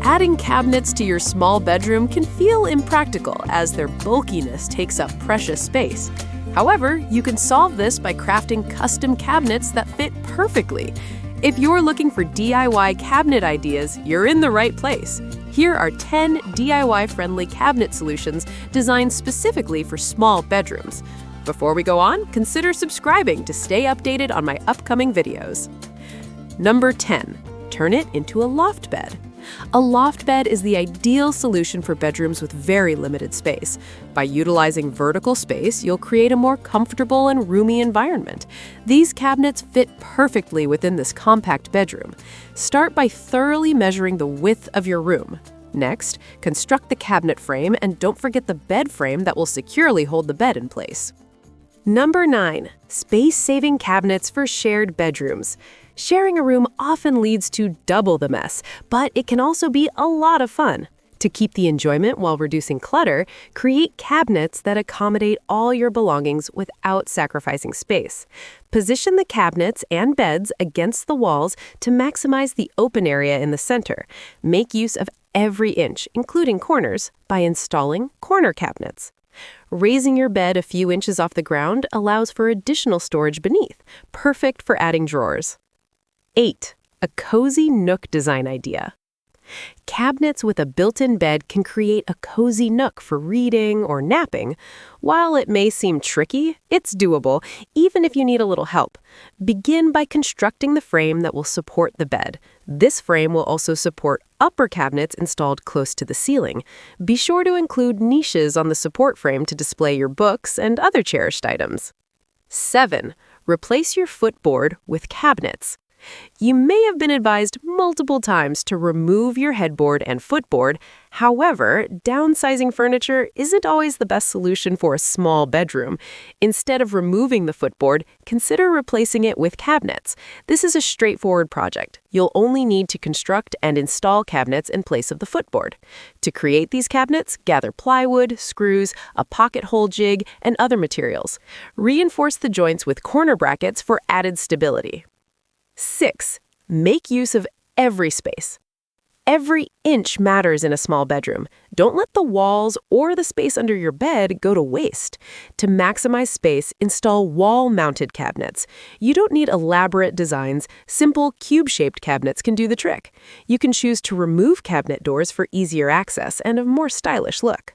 Adding cabinets to your small bedroom can feel impractical as their bulkiness takes up precious space. However, you can solve this by crafting custom cabinets that fit perfectly. If you're looking for DIY cabinet ideas, you're in the right place. Here are 10 DIY-friendly cabinet solutions designed specifically for small bedrooms. Before we go on, consider subscribing to stay updated on my upcoming videos. Number 10. Turn it into a loft bed. A loft bed is the ideal solution for bedrooms with very limited space. By utilizing vertical space, you'll create a more comfortable and roomy environment. These cabinets fit perfectly within this compact bedroom. Start by thoroughly measuring the width of your room. Next, construct the cabinet frame and don't forget the bed frame that will securely hold the bed in place. Number 9. Space-saving cabinets for shared bedrooms. Sharing a room often leads to double the mess, but it can also be a lot of fun. To keep the enjoyment while reducing clutter, create cabinets that accommodate all your belongings without sacrificing space. Position the cabinets and beds against the walls to maximize the open area in the center. Make use of every inch, including corners, by installing corner cabinets. Raising your bed a few inches off the ground allows for additional storage beneath, perfect for adding drawers. 8. A cozy nook design idea. Cabinets with a built-in bed can create a cozy nook for reading or napping. While it may seem tricky, it's doable, even if you need a little help. Begin by constructing the frame that will support the bed. This frame will also support upper cabinets installed close to the ceiling. Be sure to include niches on the support frame to display your books and other cherished items. 7. Replace your footboard with cabinets. You may have been advised multiple times to remove your headboard and footboard. However, downsizing furniture isn't always the best solution for a small bedroom. Instead of removing the footboard, consider replacing it with cabinets. This is a straightforward project. You'll only need to construct and install cabinets in place of the footboard. To create these cabinets, gather plywood, screws, a pocket hole jig, and other materials. Reinforce the joints with corner brackets for added stability. 6. Make use of every space. Every inch matters in a small bedroom. Don't let the walls or the space under your bed go to waste. To maximize space, install wall-mounted cabinets. You don't need elaborate designs. Simple cube-shaped cabinets can do the trick. You can choose to remove cabinet doors for easier access and a more stylish look.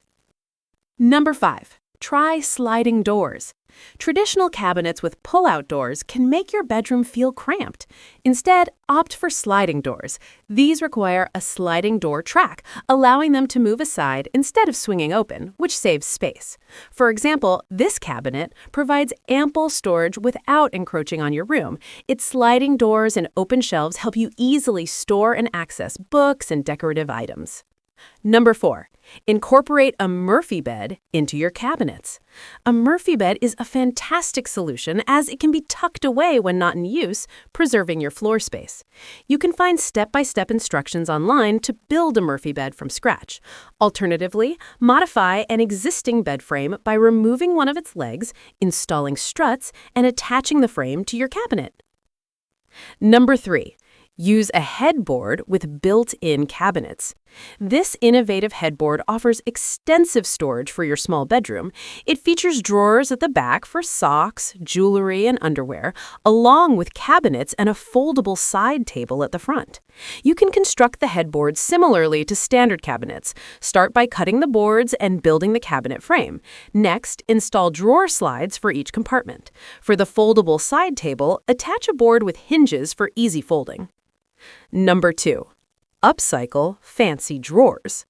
Number 5. Try sliding doors. Traditional cabinets with pull-out doors can make your bedroom feel cramped. Instead, opt for sliding doors. These require a sliding door track, allowing them to move aside instead of swinging open, which saves space. For example, this cabinet provides ample storage without encroaching on your room. Its sliding doors and open shelves help you easily store and access books and decorative items. Number 4. Incorporate a Murphy bed into your cabinets. A Murphy bed is a fantastic solution as it can be tucked away when not in use, preserving your floor space. You can find step-by-step instructions online to build a Murphy bed from scratch. Alternatively, modify an existing bed frame by removing one of its legs, installing struts, and attaching the frame to your cabinet. Number 3. Use a headboard with built-in cabinets. This innovative headboard offers extensive storage for your small bedroom. It features drawers at the back for socks, jewelry, and underwear, along with cabinets and a foldable side table at the front. You can construct the headboard similarly to standard cabinets. Start by cutting the boards and building the cabinet frame. Next, install drawer slides for each compartment. For the foldable side table, attach a board with hinges for easy folding. Number 2. Upcycle fancy drawers.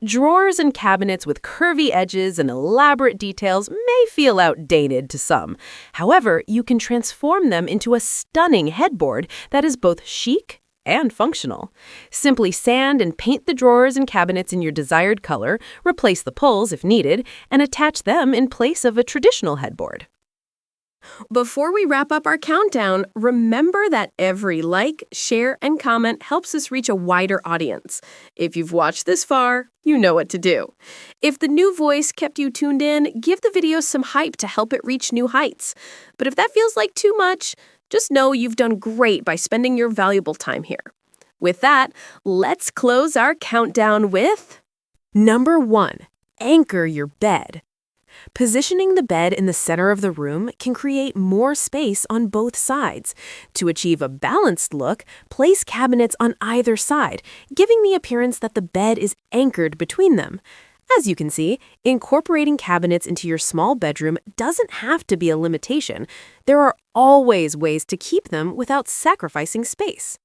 Drawers and cabinets with curvy edges and elaborate details may feel outdated to some. However, you can transform them into a stunning headboard that is both chic and functional. Simply sand and paint the drawers and cabinets in your desired color, replace the pulls if needed, and attach them in place of a traditional headboard. Before we wrap up our countdown, remember that every like, share, and comment helps us reach a wider audience. If you've watched this far, you know what to do. If the new voice kept you tuned in, give the video some hype to help it reach new heights. But if that feels like too much, just know you've done great by spending your valuable time here. With that, let's close our countdown with Number 1. Anchor your bed. Positioning the bed in the center of the room can create more space on both sides. To achieve a balanced look, place cabinets on either side, giving the appearance that the bed is anchored between them. As you can see, incorporating cabinets into your small bedroom doesn't have to be a limitation. There are always ways to keep them without sacrificing space.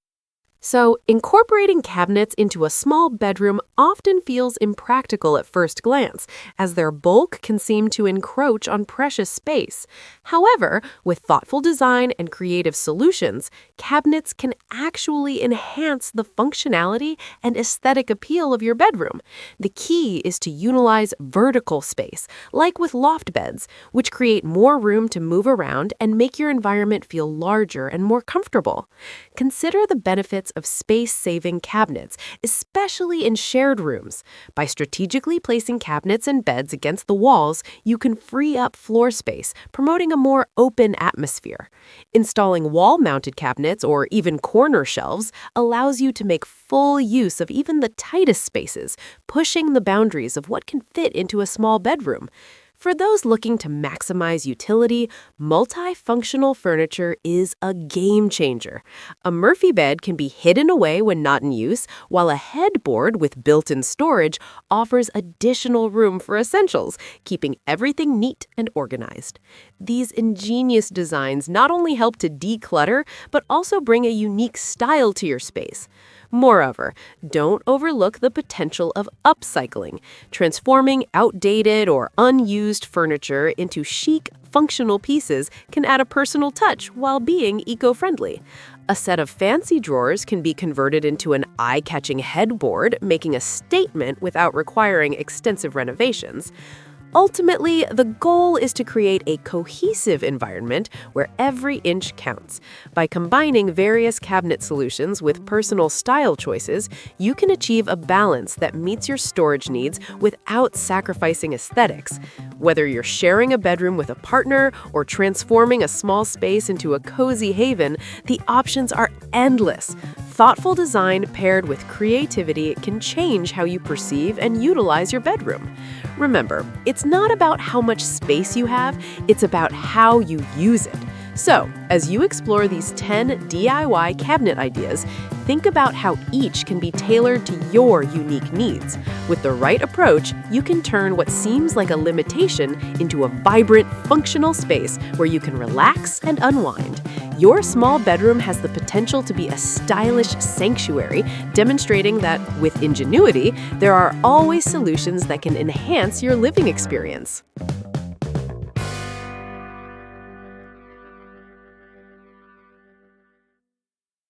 So, incorporating cabinets into a small bedroom often feels impractical at first glance, as their bulk can seem to encroach on precious space. However, with thoughtful design and creative solutions, cabinets can actually enhance the functionality and aesthetic appeal of your bedroom. The key is to utilize vertical space, like with loft beds, which create more room to move around and make your environment feel larger and more comfortable. Consider the benefits of space-saving cabinets, especially in shared rooms. By strategically placing cabinets and beds against the walls, you can free up floor space, promoting a more open atmosphere. Installing wall-mounted cabinets or even corner shelves allows you to make full use of even the tightest spaces, pushing the boundaries of what can fit into a small bedroom. For those looking to maximize utility, multifunctional furniture is a game changer. A Murphy bed can be hidden away when not in use, while a headboard with built-in storage offers additional room for essentials, keeping everything neat and organized. These ingenious designs not only help to declutter, but also bring a unique style to your space. Moreover, don't overlook the potential of upcycling, transforming outdated or unused furniture into chic, functional pieces can add a personal touch while being eco-friendly. A set of fancy drawers can be converted into an eye-catching headboard, making a statement without requiring extensive renovations. Ultimately, the goal is to create a cohesive environment where every inch counts. By combining various cabinet solutions with personal style choices, you can achieve a balance that meets your storage needs without sacrificing aesthetics. Whether you're sharing a bedroom with a partner or transforming a small space into a cozy haven, the options are endless. Thoughtful design paired with creativity can change how you perceive and utilize your bedroom. Remember, it's not about how much space you have, it's about how you use it. So, as you explore these 10 DIY cabinet ideas, think about how each can be tailored to your unique needs. With the right approach, you can turn what seems like a limitation into a vibrant, functional space where you can relax and unwind. Your small bedroom has the potential to be a stylish sanctuary, demonstrating that, with ingenuity, there are always solutions that can enhance your living experience.